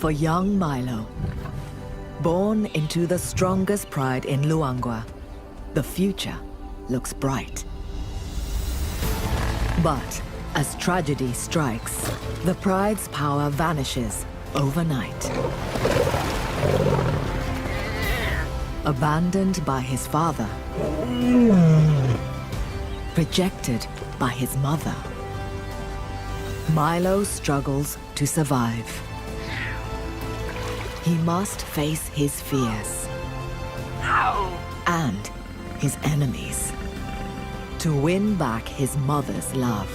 for young Milo. Born into the strongest pride in Luangwa, the future looks bright. But as tragedy strikes, the pride's power vanishes overnight. Abandoned by his father, rejected by his mother, Milo struggles to survive. He must face his fears and his enemies to win back his mother's love.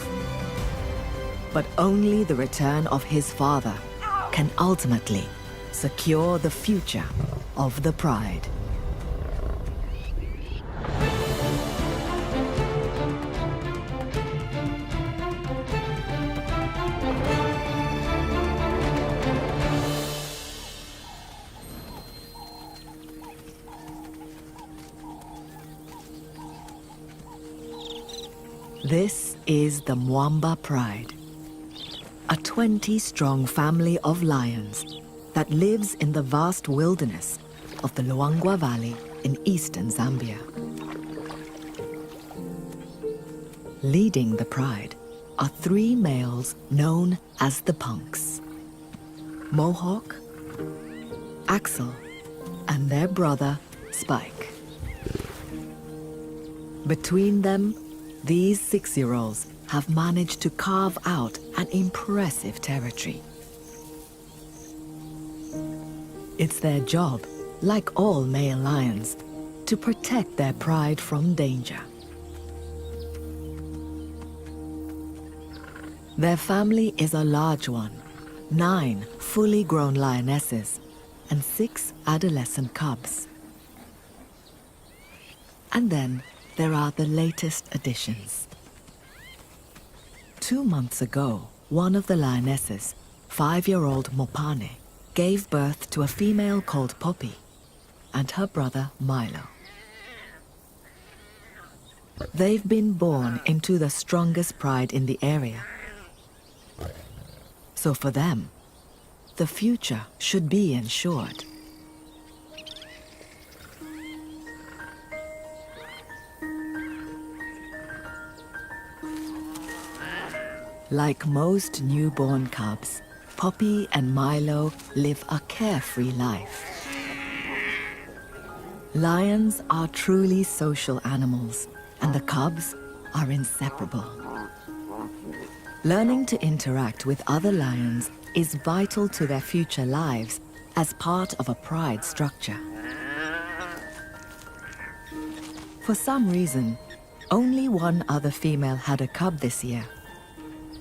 But only the return of his father can ultimately secure the future of the pride. This is the Mwamba Pride, a 20-strong family of lions that lives in the vast wilderness of the Luangwa Valley in eastern Zambia. Leading the pride are 3 males known as the Punks: Mohawk, Axel, and their brother, Spike. Between them, these 6-year-olds have managed to carve out an impressive territory. It's their job, like all male lions, to protect their pride from danger. Their family is a large one: 9 fully grown lionesses and 6 adolescent cubs. And then there are the latest additions. 2 months ago, one of the lionesses, 5-year-old Mopane, gave birth to a female called Poppy and her brother Milo. They've been born into the strongest pride in the area. So for them, the future should be ensured. Like most newborn cubs, Poppy and Milo live a carefree life. Lions are truly social animals, and the cubs are inseparable. Learning to interact with other lions is vital to their future lives as part of a pride structure. For some reason, only one other female had a cub this year,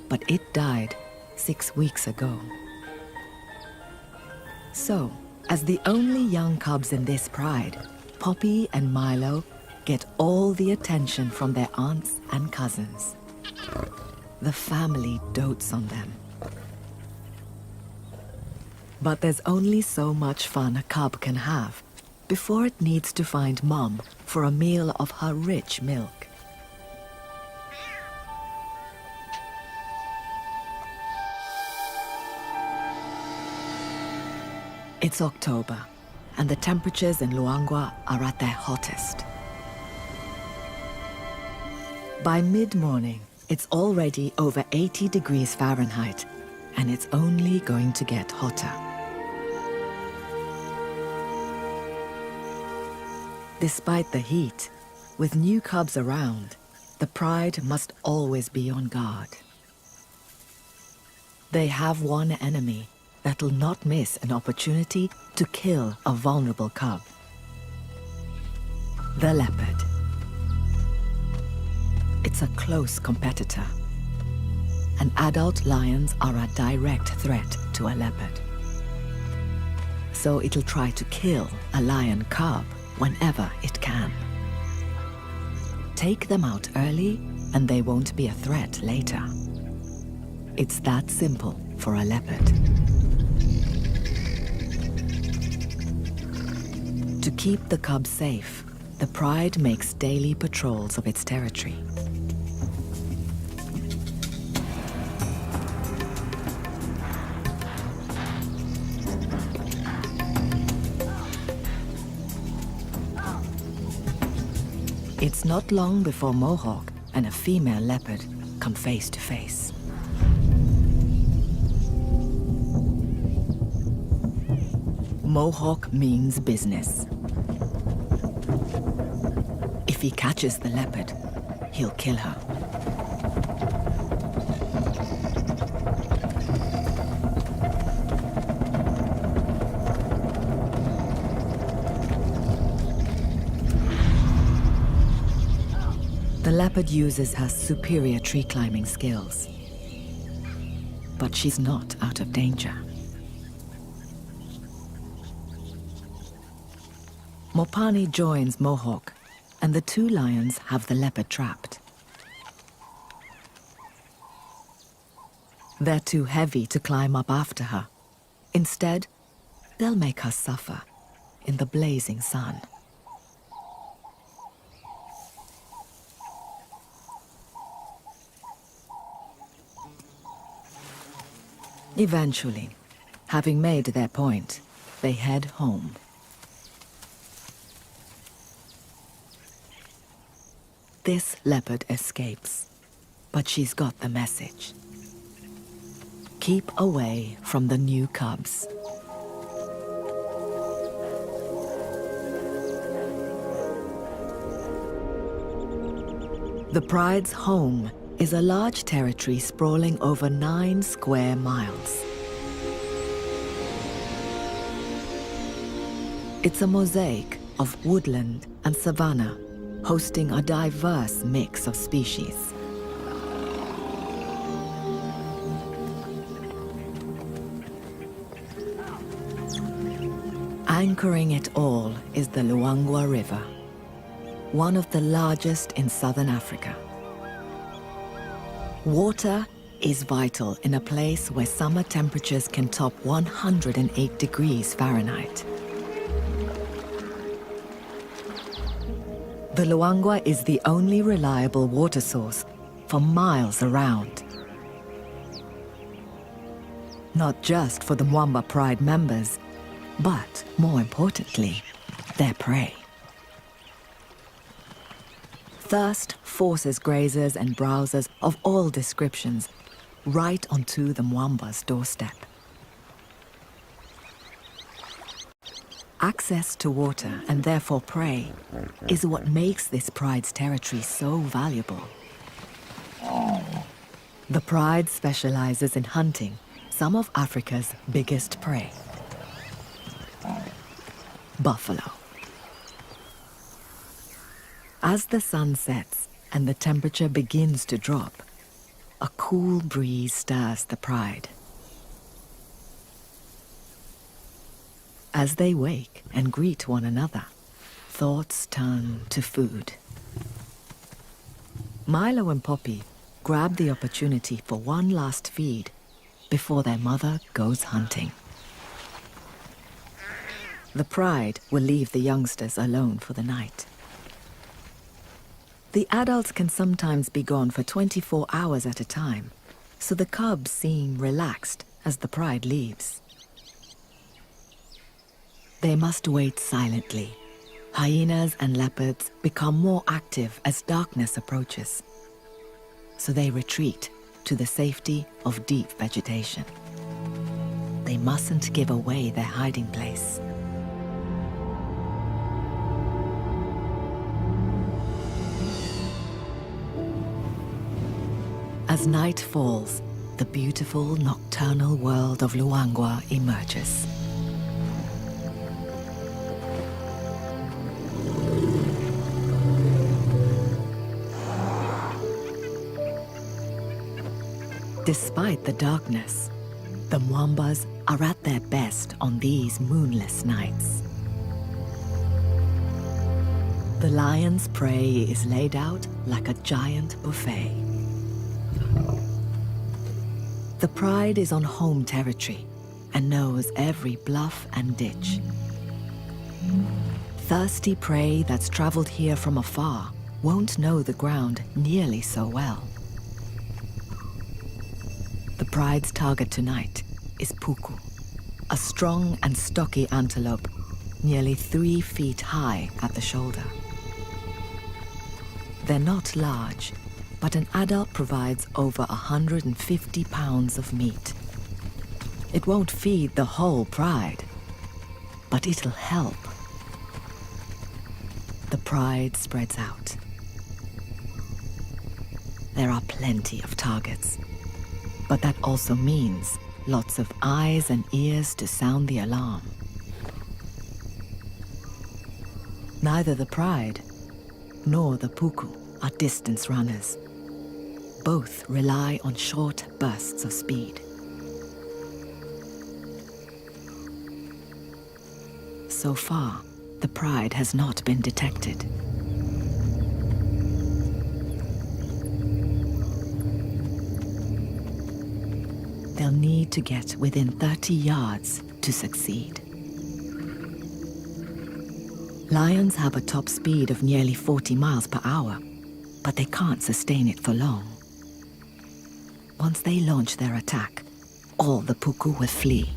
but it died 6 weeks ago. So, as the only young cubs in this pride, Poppy and Milo get all the attention from their aunts and cousins. The family dotes on them. But there's only so much fun a cub can have before it needs to find Mom for a meal of her rich milk. It's October, and the temperatures in Luangwa are at their hottest. By mid-morning, it's already over 80 degrees Fahrenheit, and it's only going to get hotter. Despite the heat, with new cubs around, the pride must always be on guard. They have one enemy that'll not miss an opportunity to kill a vulnerable cub: the leopard. It's a close competitor, and adult lions are a direct threat to a leopard. So it'll try to kill a lion cub whenever it can. Take them out early, and they won't be a threat later. It's that simple for a leopard. To keep the cubs safe, the pride makes daily patrols of its territory. It's not long before Mohawk and a female leopard come face to face. Mohawk means business. If he catches the leopard, he'll kill her. The leopard uses her superior tree climbing skills. But she's not out of danger. Mopani joins Mohawk, and the two lions have the leopard trapped. They're too heavy to climb up after her. Instead, they'll make her suffer in the blazing sun. Eventually, having made their point, they head home. This leopard escapes, but she's got the message. Keep away from the new cubs. The pride's home is a large territory sprawling over 9 square miles. It's a mosaic of woodland and savanna, hosting a diverse mix of species. Anchoring it all is the Luangwa River, one of the largest in southern Africa. Water is vital in a place where summer temperatures can top 108 degrees Fahrenheit. The Luangwa is the only reliable water source for miles around. Not just for the Mwamba Pride members, but more importantly, their prey. Thirst forces grazers and browsers of all descriptions right onto the Mwamba's doorstep. Access to water, and therefore prey, is what makes this pride's territory so valuable. The pride specializes in hunting some of Africa's biggest prey: buffalo. As the sun sets and the temperature begins to drop, a cool breeze stirs the pride. As they wake and greet one another, thoughts turn to food. Milo and Poppy grab the opportunity for one last feed before their mother goes hunting. The pride will leave the youngsters alone for the night. The adults can sometimes be gone for 24 hours at a time, so the cubs seem relaxed as the pride leaves. They must wait silently. Hyenas and leopards become more active as darkness approaches, so they retreat to the safety of deep vegetation. They mustn't give away their hiding place. As night falls, the beautiful nocturnal world of Luangwa emerges. Despite the darkness, the Mwambas are at their best on these moonless nights. The lion's prey is laid out like a giant buffet. The pride is on home territory and knows every bluff and ditch. Thirsty prey that's traveled here from afar won't know the ground nearly so well. The pride's target tonight is Puku, a strong and stocky antelope, nearly 3 feet high at the shoulder. They're not large, but an adult provides over 150 pounds of meat. It won't feed the whole pride, but it'll help. The pride spreads out. There are plenty of targets, but that also means lots of eyes and ears to sound the alarm. Neither the pride nor the puku are distance runners. Both rely on short bursts of speed. So far, the pride has not been detected. They'll need to get within 30 yards to succeed. Lions have a top speed of nearly 40 miles per hour, but they can't sustain it for long. Once they launch their attack, all the puku will flee.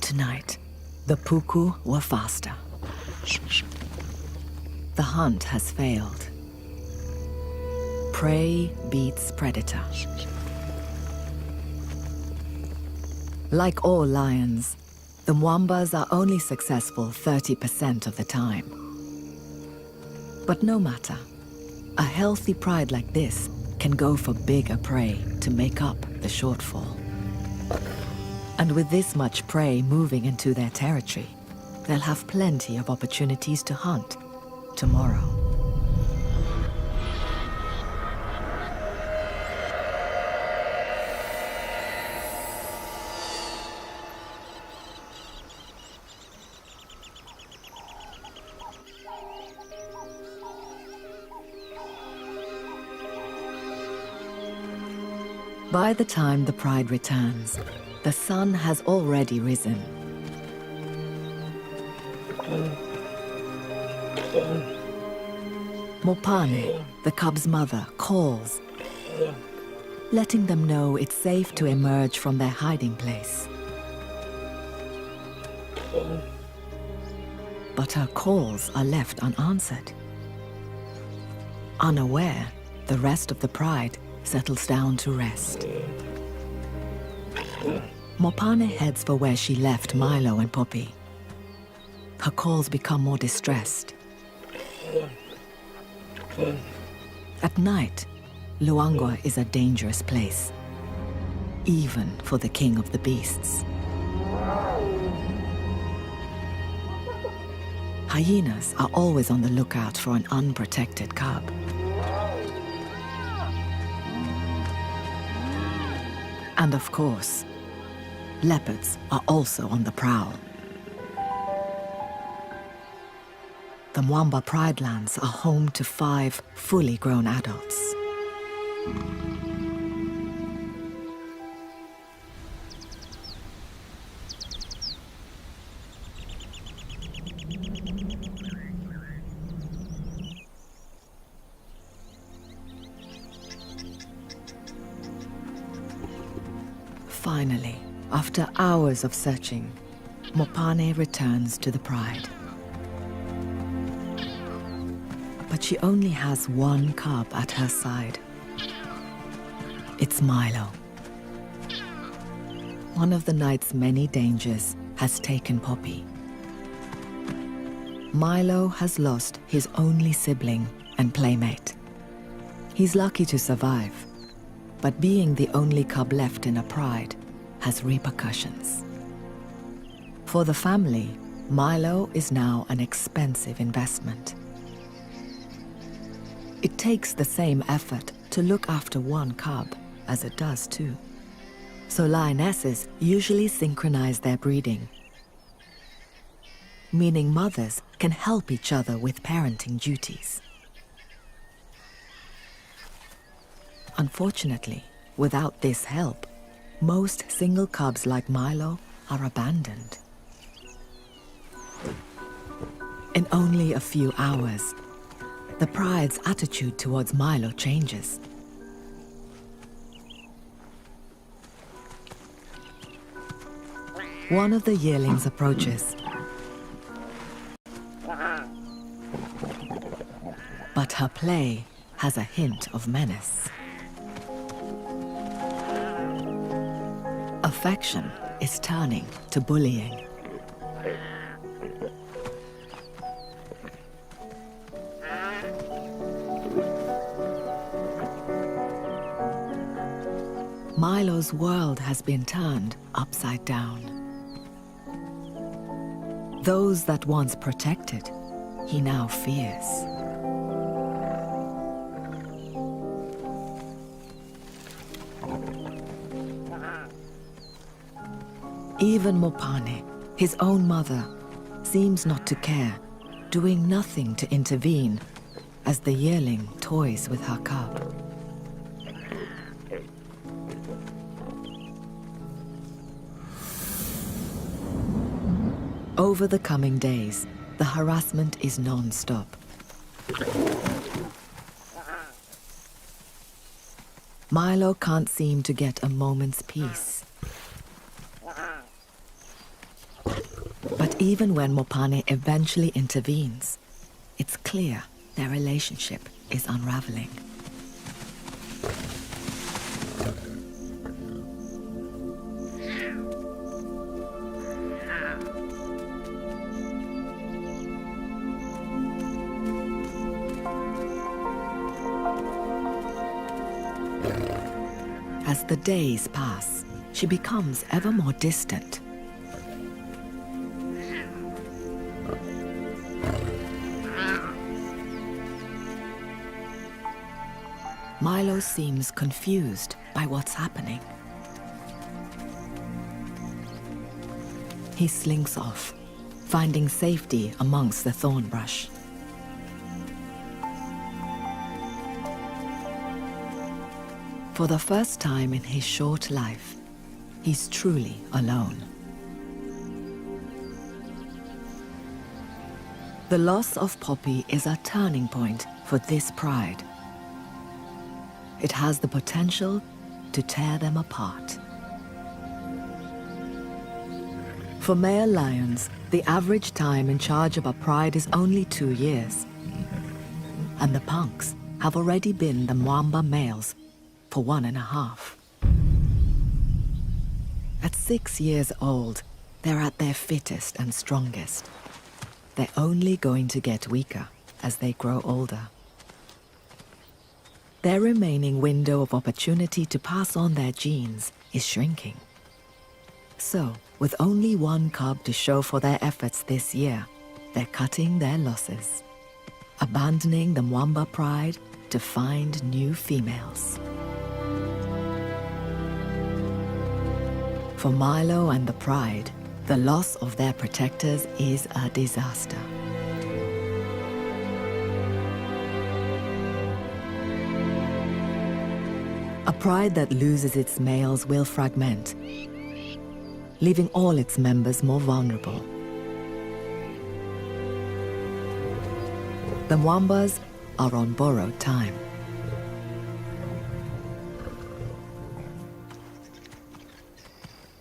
Tonight, the puku were faster. The hunt has failed. Prey beats predator. Like all lions, the Mwambas are only successful 30% of the time. But no matter, a healthy pride like this can go for bigger prey to make up the shortfall. And with this much prey moving into their territory, they'll have plenty of opportunities to hunt tomorrow. By the time the pride returns, the sun has already risen. Mopane, the cub's mother, calls, letting them know it's safe to emerge from their hiding place. But her calls are left unanswered. Unaware, the rest of the pride settles down to rest. Mopane heads for where she left Milo and Poppy. Her calls become more distressed. At night, Luangwa is a dangerous place, even for the king of the beasts. Hyenas are always on the lookout for an unprotected cub. And of course, leopards are also on the prowl. The Mwamba Pride Lands are home to 5 fully grown adults. Finally, after hours of searching, Mopane returns to the pride. But she only has one cub at her side. It's Milo. One of the night's many dangers has taken Poppy. Milo has lost his only sibling and playmate. He's lucky to survive, but being the only cub left in a pride has repercussions. For the family, Milo is now an expensive investment. It takes the same effort to look after one cub as it does two. So lionesses usually synchronize their breeding. meaning mothers can help each other with parenting duties. Unfortunately, without this help, most single cubs like Milo are abandoned. In only a few hours, the pride's attitude towards Milo changes. One of the yearlings approaches, but her play has a hint of menace. Affection is turning to bullying. Milo's world has been turned upside down. Those that once protected, he now fears. Even Mopane, his own mother, seems not to care, doing nothing to intervene as the yearling toys with her cub. Over the coming days, the harassment is non-stop. Milo can't seem to get a moment's peace. But even when Mopane eventually intervenes, it's clear their relationship is unraveling. As the days pass, she becomes ever more distant. Milo seems confused by what's happening. He slinks off, finding safety amongst the thorn brush. For the first time in his short life, he's truly alone. The loss of Poppy is a turning point for this pride. It has the potential to tear them apart. For male lions, the average time in charge of a pride is only 2 years. And the punks have already been the Mwamba males for 1.5. At 6 years old, they're at their fittest and strongest. They're only going to get weaker as they grow older. Their remaining window of opportunity to pass on their genes is shrinking. So, with only one cub to show for their efforts this year, they're cutting their losses, abandoning the Mwamba pride to find new females. For Milo and the pride, the loss of their protectors is a disaster. A pride that loses its males will fragment, leaving all its members more vulnerable. The Mwambas are on borrowed time.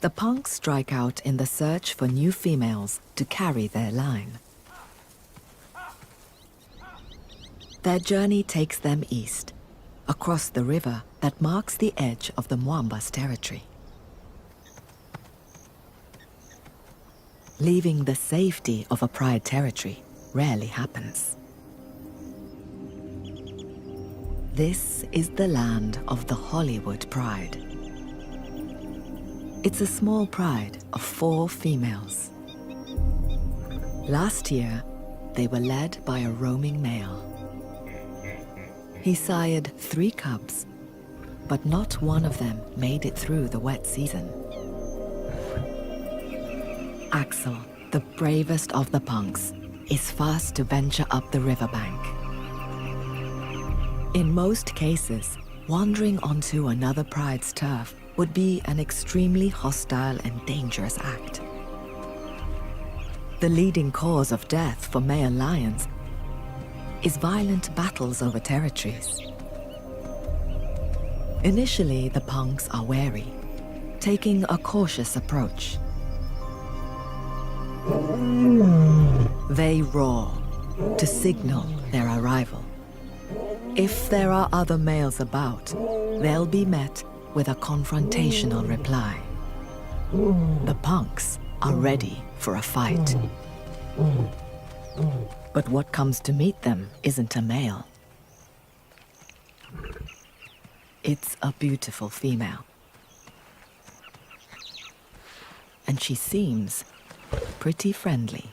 The punks strike out in the search for new females to carry their line. Their journey takes them east, across the river that marks the edge of the Mwamba's territory. Leaving the safety of a pride territory rarely happens. This is the land of the Hollywood Pride. It's a small pride of 4 females. Last year, they were led by a roaming male. He sired 3 cubs, but not one of them made it through the wet season. Axel, the bravest of the punks is first to venture up the riverbank. In most cases, wandering onto another pride's turf would be an extremely hostile and dangerous act. The leading cause of death for male lions is violent battles over territories. Initially, the punks are wary, taking a cautious approach. They roar to signal their arrival. If there are other males about, they'll be met with a confrontational reply. The punks are ready for a fight. But what comes to meet them isn't a male. It's a beautiful female. And she seems pretty friendly.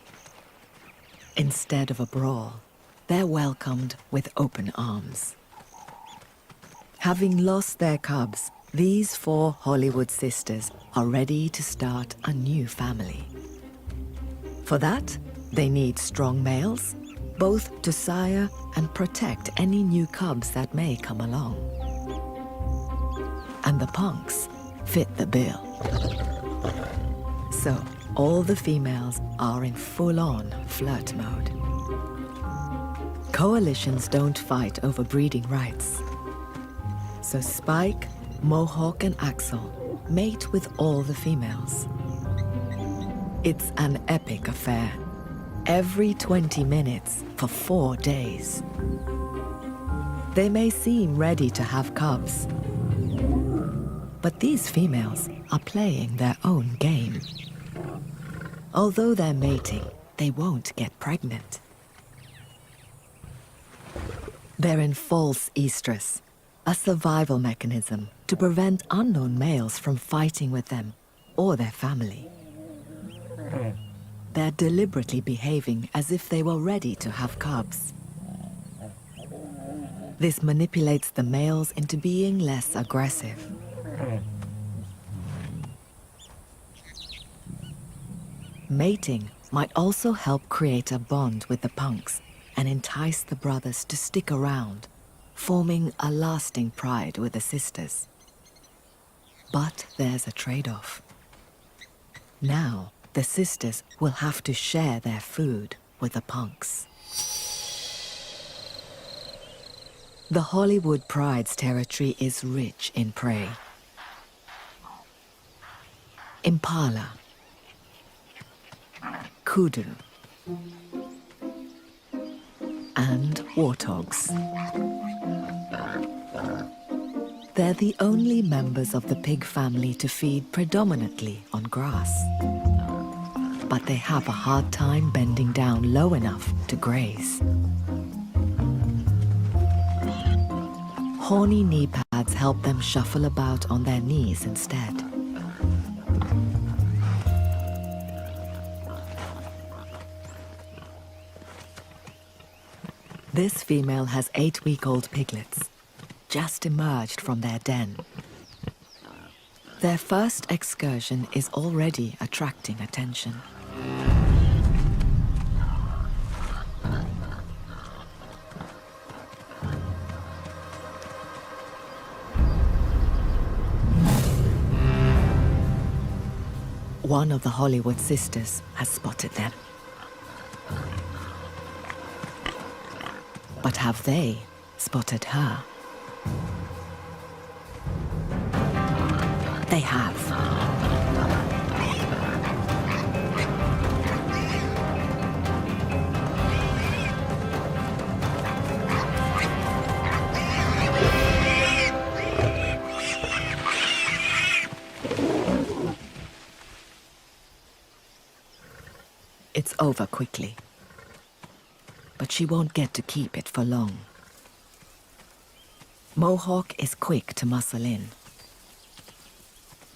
Instead of a brawl, they're welcomed with open arms. Having lost their cubs, these 4 Hollywood sisters are ready to start a new family. For that, they need strong males, both to sire and protect any new cubs that may come along. And the punks fit the bill. So, all the females are in full-on flirt mode. Coalitions don't fight over breeding rights. So Spike, Mohawk, and Axel mate with all the females. It's an epic affair. Every 20 minutes for 4 days. They may seem ready to have cubs, but these females are playing their own game. Although they're mating, they won't get pregnant. They're in false estrus, a survival mechanism to prevent unknown males from fighting with them or their family. They're deliberately behaving as if they were ready to have cubs. This manipulates the males into being less aggressive. Mating might also help create a bond with the punks and entice the brothers to stick around, forming a lasting pride with the sisters. But there's a trade-off. Now, the sisters will have to share their food with the punks. The Hollywood Pride's territory is rich in prey. Impala, kudu, and warthogs. They're the only members of the pig family to feed predominantly on grass. But they have a hard time bending down low enough to graze. Horny knee pads help them shuffle about on their knees instead. This female has 8-week-old piglets, just emerged from their den. Their first excursion is already attracting attention. One of the Hollywood sisters has spotted them. But have they spotted her? They have. It's over quickly. But she won't get to keep it for long. Mohawk is quick to muscle in.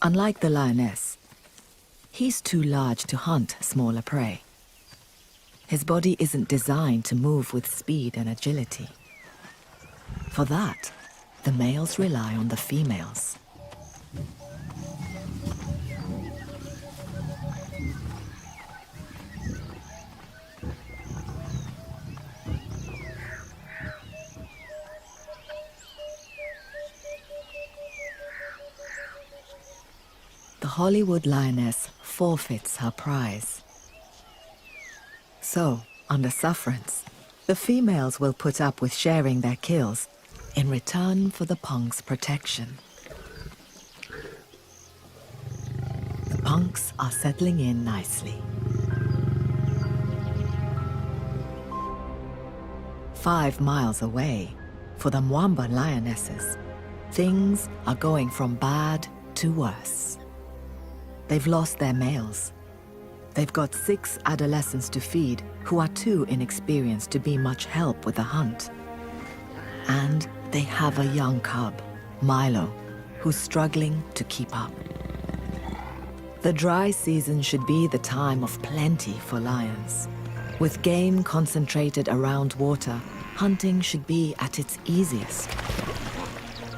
Unlike the lioness, he's too large to hunt smaller prey. His body isn't designed to move with speed and agility. For that, the males rely on the females. Hollywood lioness forfeits her prize. So, under sufferance, the females will put up with sharing their kills in return for the punk's protection. The punks are settling in nicely. 5 miles away, for the Mwamba lionesses, things are going from bad to worse. They've lost their males. They've got 6 adolescents to feed who are too inexperienced to be much help with the hunt. And they have a young cub, Milo, who's struggling to keep up. The dry season should be the time of plenty for lions. With game concentrated around water, hunting should be at its easiest.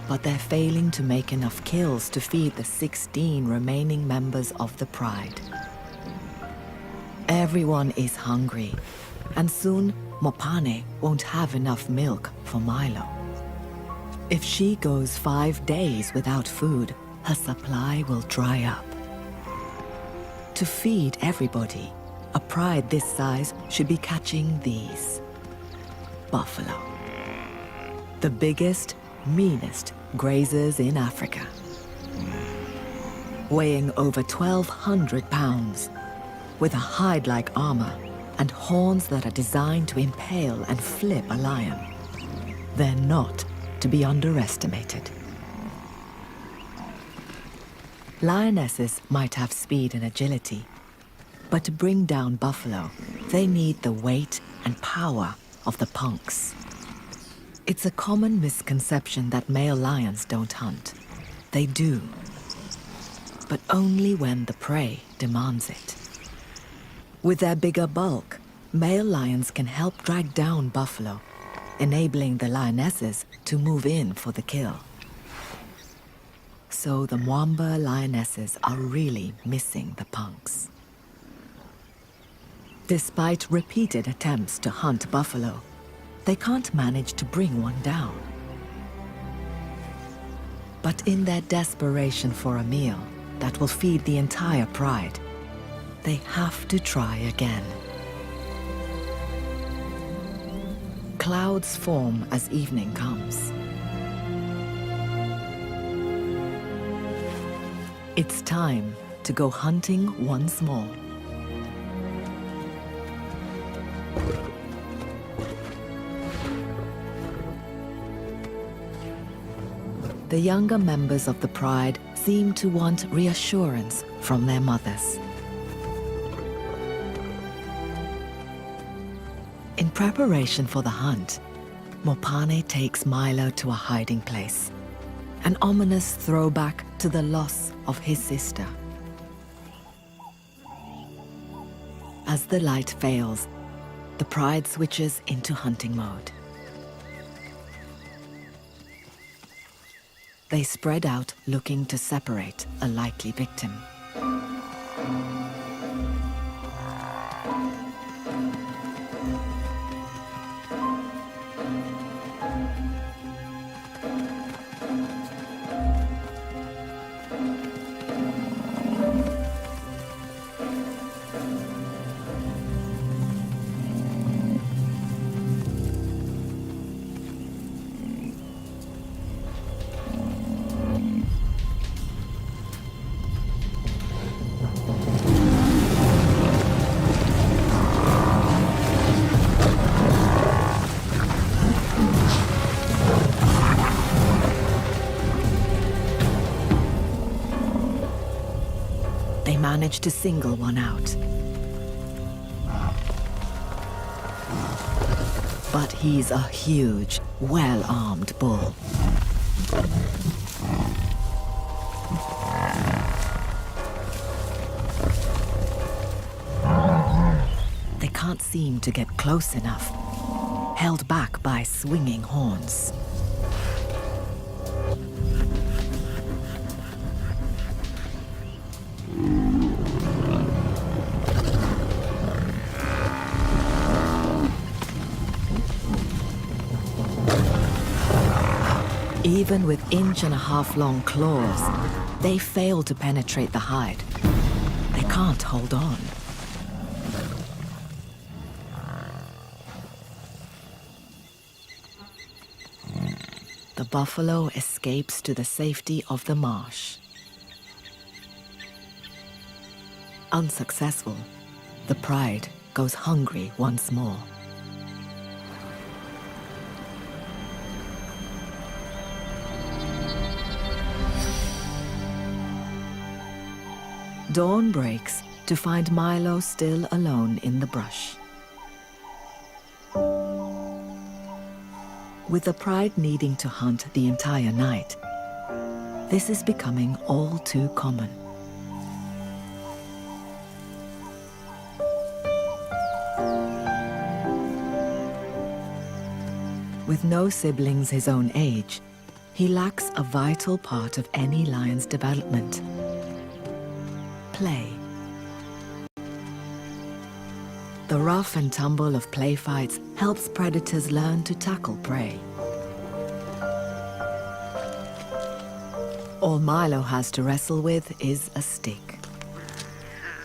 But they're failing to make enough kills to feed the 16 remaining members of the pride. Everyone is hungry, and soon Mopane won't have enough milk for Milo. If she goes 5 days without food, her supply will dry up. To feed everybody, a pride this size should be catching these. Buffalo. The biggest, meanest grazers in Africa. Weighing over 1,200 pounds, with a hide-like armor and horns that are designed to impale and flip a lion. They're not to be underestimated. Lionesses might have speed and agility, but to bring down buffalo, they need the weight and power of the punks. It's a common misconception that male lions don't hunt. They do, but only when the prey demands it. With their bigger bulk, male lions can help drag down buffalo, enabling the lionesses to move in for the kill. So the Mwamba lionesses are really missing the punks. Despite repeated attempts to hunt buffalo, they can't manage to bring one down. But in their desperation for a meal that will feed the entire pride, they have to try again. Clouds form as evening comes. It's time to go hunting once more. The younger members of the pride seem to want reassurance from their mothers. In preparation for the hunt, Mopane takes Milo to a hiding place, an ominous throwback to the loss of his sister. As the light fails, the pride switches into hunting mode. They spread out, looking to separate a likely victim. Managed to single one out. But he's a huge, well-armed bull. They can't seem to get close enough, held back by swinging horns. Even with 1.5-inch long claws, They fail to penetrate the hide. They can't hold on. The buffalo escapes to the safety of the marsh. Unsuccessful, the pride goes hungry once more. Dawn breaks to find Milo still alone in the brush. With the pride needing to hunt the entire night, this is becoming all too common. With no siblings his own age, he lacks a vital part of any lion's development: play. The rough and tumble of play fights helps predators learn to tackle prey. All Milo has to wrestle with is a stick,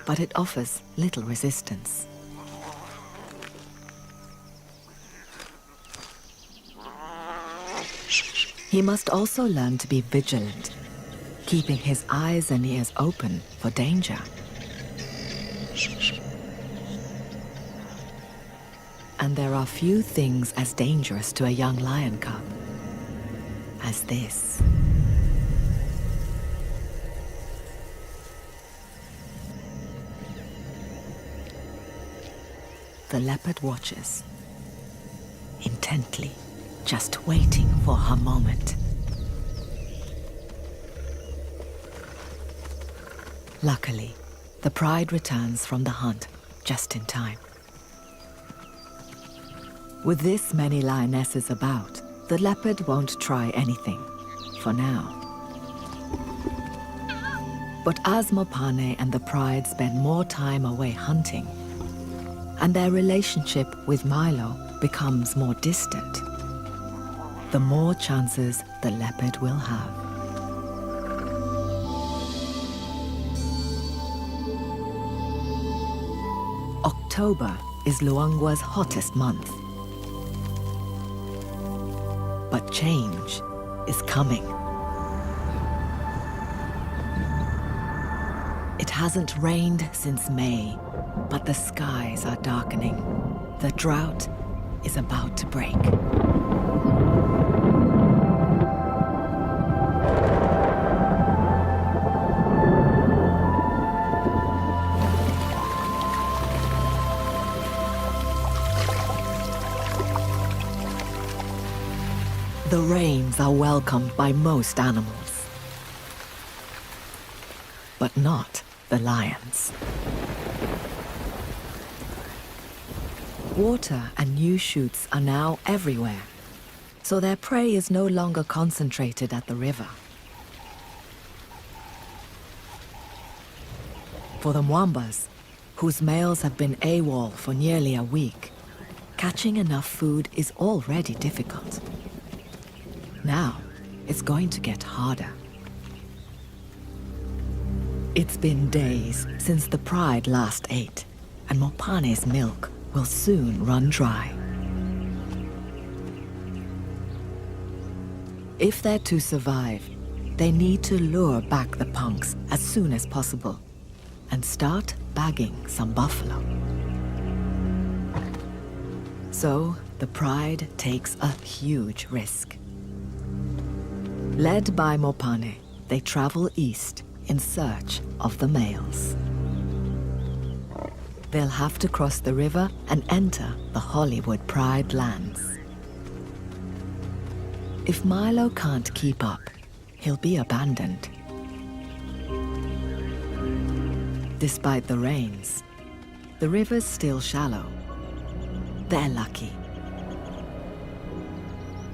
but it offers little resistance. He must also learn to be vigilant, keeping his eyes and ears open for danger. And there are few things as dangerous to a young lion cub as this. The leopard watches, intently, just waiting for her moment. Luckily, the pride returns from the hunt just in time. With this many lionesses about, the leopard won't try anything, for now. But as Mopane and the pride spend more time away hunting, and their relationship with Milo becomes more distant, the more chances the leopard will have. October is Luangwa's hottest month. But change is coming. It hasn't rained since May, but the skies are darkening. The drought is about to break. The rains are welcomed by most animals, but not the lions. Water and new shoots are now everywhere, so their prey is no longer concentrated at the river. For the Mwambas, whose males have been AWOL for nearly a week, catching enough food is already difficult. Now, it's going to get harder. It's been days since the pride last ate, and Mopane's milk will soon run dry. If they're to survive, they need to lure back the punks as soon as possible and start bagging some buffalo. So, the pride takes a huge risk. Led by Mopane, they travel east in search of the males. They'll have to cross the river and enter the Hollywood Pride lands. If Milo can't keep up, he'll be abandoned. Despite the rains, the river's still shallow. They're lucky.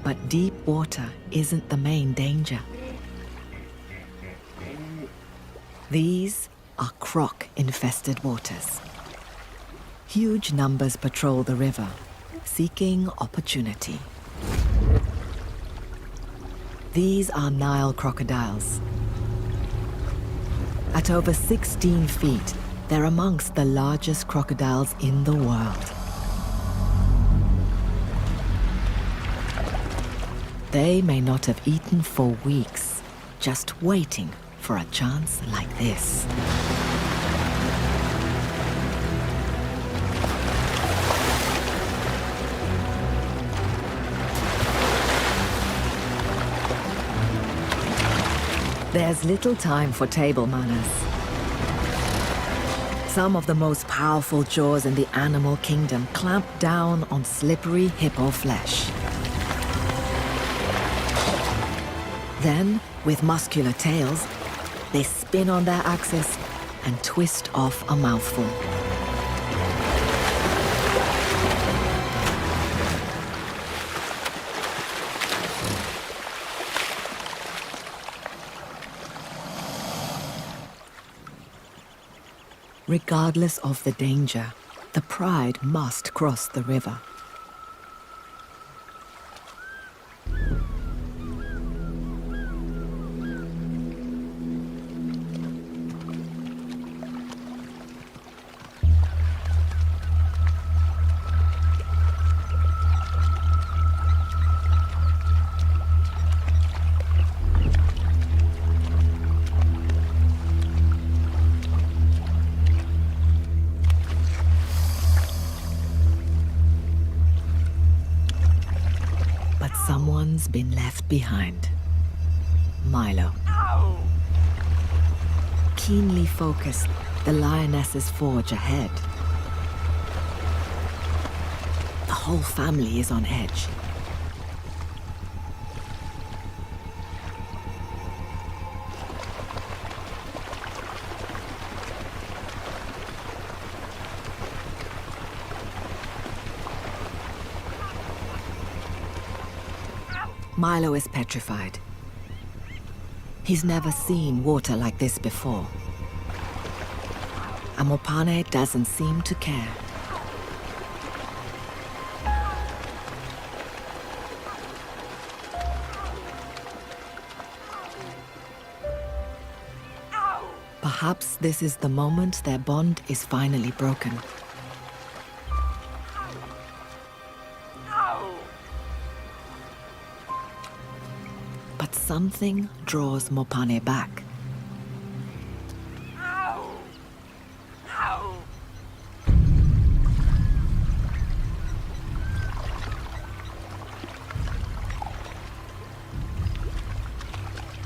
But deep water isn't the main danger. These are croc-infested waters. Huge numbers patrol the river, seeking opportunity. These are Nile crocodiles. At over 16 feet, they're amongst the largest crocodiles in the world. They may not have eaten for weeks, just waiting for a chance like this. There's little time for table manners. Some of the most powerful jaws in the animal kingdom clamp down on slippery hippo flesh. Then, with muscular tails, they spin on their axis and twist off a mouthful. Regardless of the danger, the pride must cross the river. Someone's been left behind. Milo. Keenly focused, the lionesses forge ahead. The whole family is on edge. Milo is petrified. He's never seen water like this before. And Mopane doesn't seem to care. Perhaps this is the moment their bond is finally broken. But something draws Mopane back.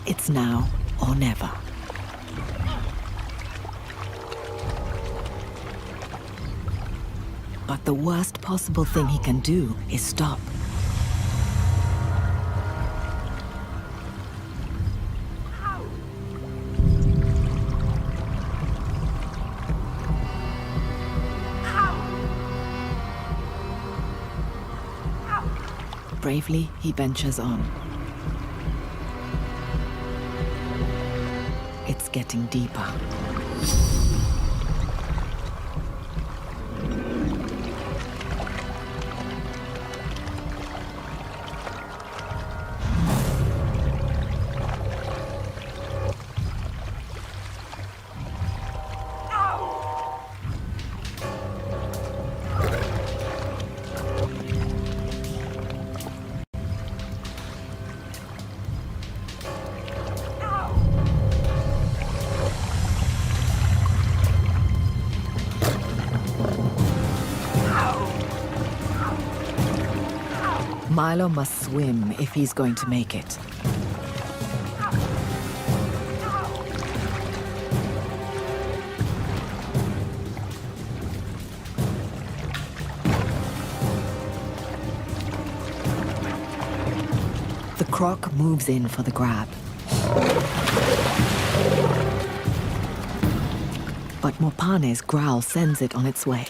It's now or never. But the worst possible thing he can do is stop. Bravely, he ventures on. It's getting deeper. Milo must swim if he's going to make it. The croc moves in for the grab. But Mopane's growl sends it on its way.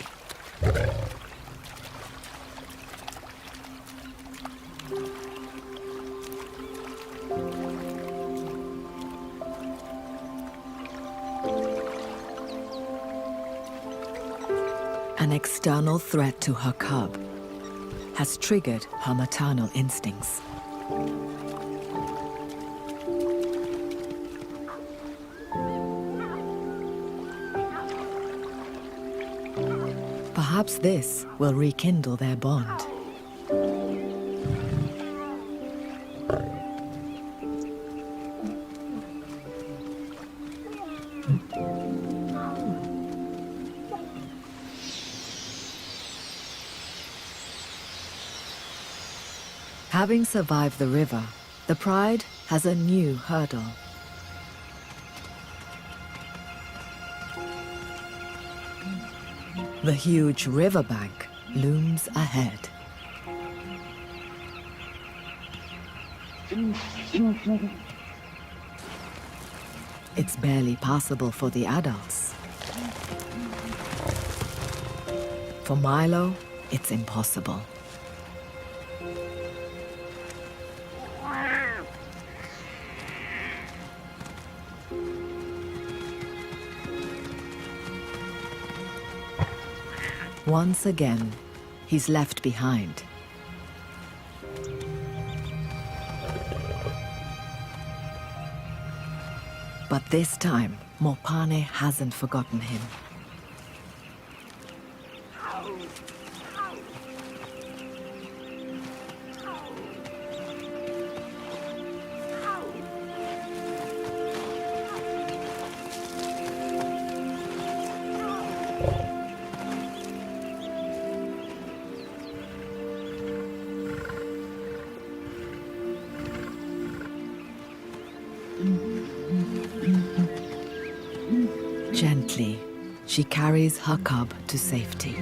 An external threat to her cub has triggered her maternal instincts. Perhaps this will rekindle their bond. Having survived the river, the Pride has a new hurdle. The huge riverbank looms ahead. It's barely passable for the adults. For Milo, it's impossible. Once again, he's left behind. But this time, Mopane hasn't forgotten him. Gently, she carries her cub to safety.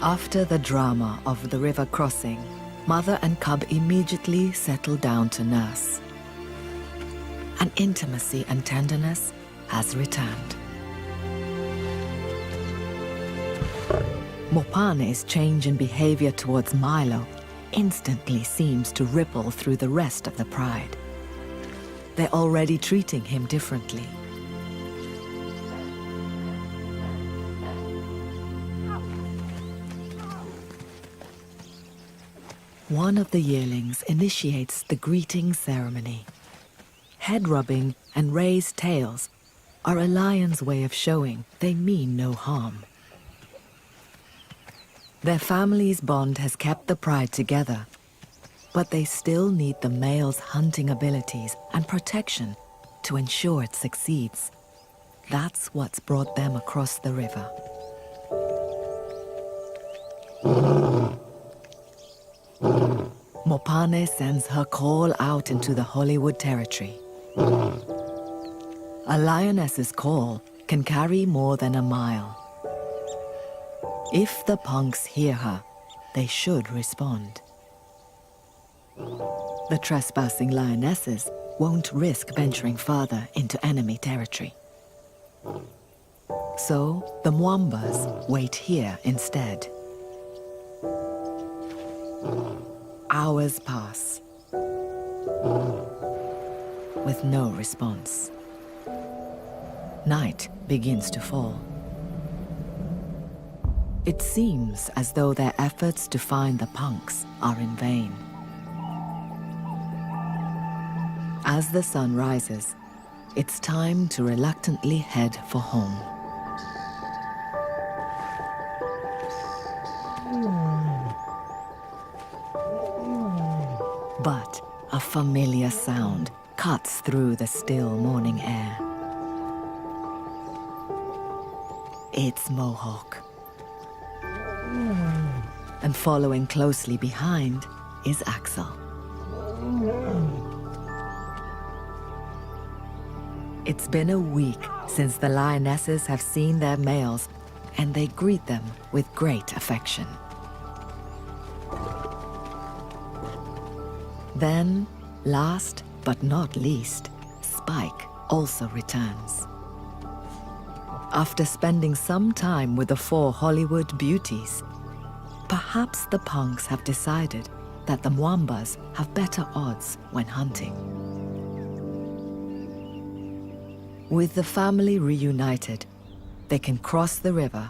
After the drama of the river crossing, mother and cub immediately settle down to nurse. An intimacy and tenderness has returned. Mopane's change in behavior towards Milo instantly seems to ripple through the rest of the Pride. They're already treating him differently. One of the yearlings initiates the greeting ceremony. Head rubbing and raised tails are a lion's way of showing they mean no harm. Their family's bond has kept the Pride together, but they still need the male's hunting abilities and protection to ensure it succeeds. That's what's brought them across the river. Mopane sends her call out into the Hollywood territory. A lioness's call can carry more than a mile. If the punks hear her, they should respond. The trespassing lionesses won't risk venturing further into enemy territory. So the Mwambas wait here instead. Hours pass, with no response. Night begins to fall. It seems as though their efforts to find the punks are in vain. As the sun rises, it's time to reluctantly head for home. But a familiar sound cuts through the still morning air. It's Mohawk. And following closely behind is Axel. It's been a week since the lionesses have seen their males, and they greet them with great affection. Then, last but not least, Spike also returns. After spending some time with the 4 Hollywood beauties, perhaps the punks have decided that the Mwambas have better odds when hunting. With the family reunited, they can cross the river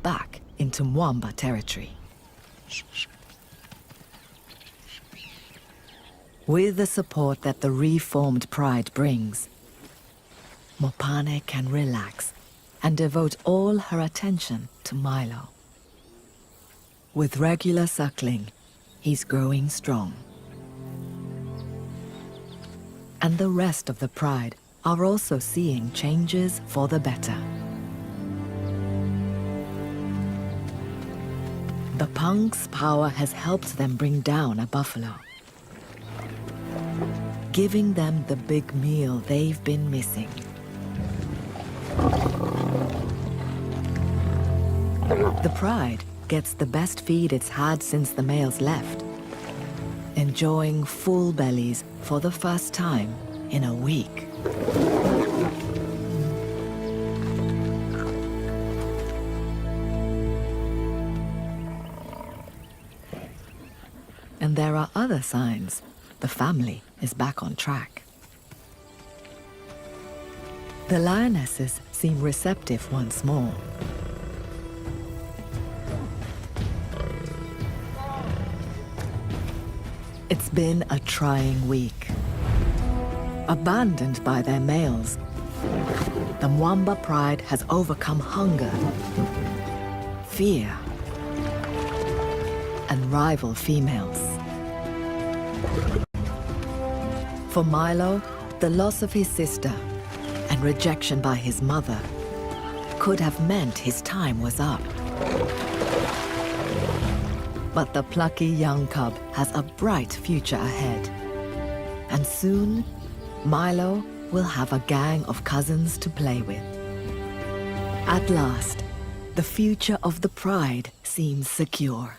back into Mwamba territory. With the support that the reformed pride brings, Mopane can relax and devote all her attention to Milo. With regular suckling, he's growing strong. And the rest of the pride are also seeing changes for the better. The punk's power has helped them bring down a buffalo, giving them the big meal they've been missing. The pride gets the best feed it's had since the males left, enjoying full bellies for the first time in a week. And there are other signs the family is back on track. The lionesses seem receptive once more. It's been a trying week. Abandoned by their males, the Mwamba pride has overcome hunger, fear, and rival females. For Milo, the loss of his sister and rejection by his mother could have meant his time was up. But the plucky young cub has a bright future ahead. And soon, Milo will have a gang of cousins to play with. At last, the future of the pride seems secure.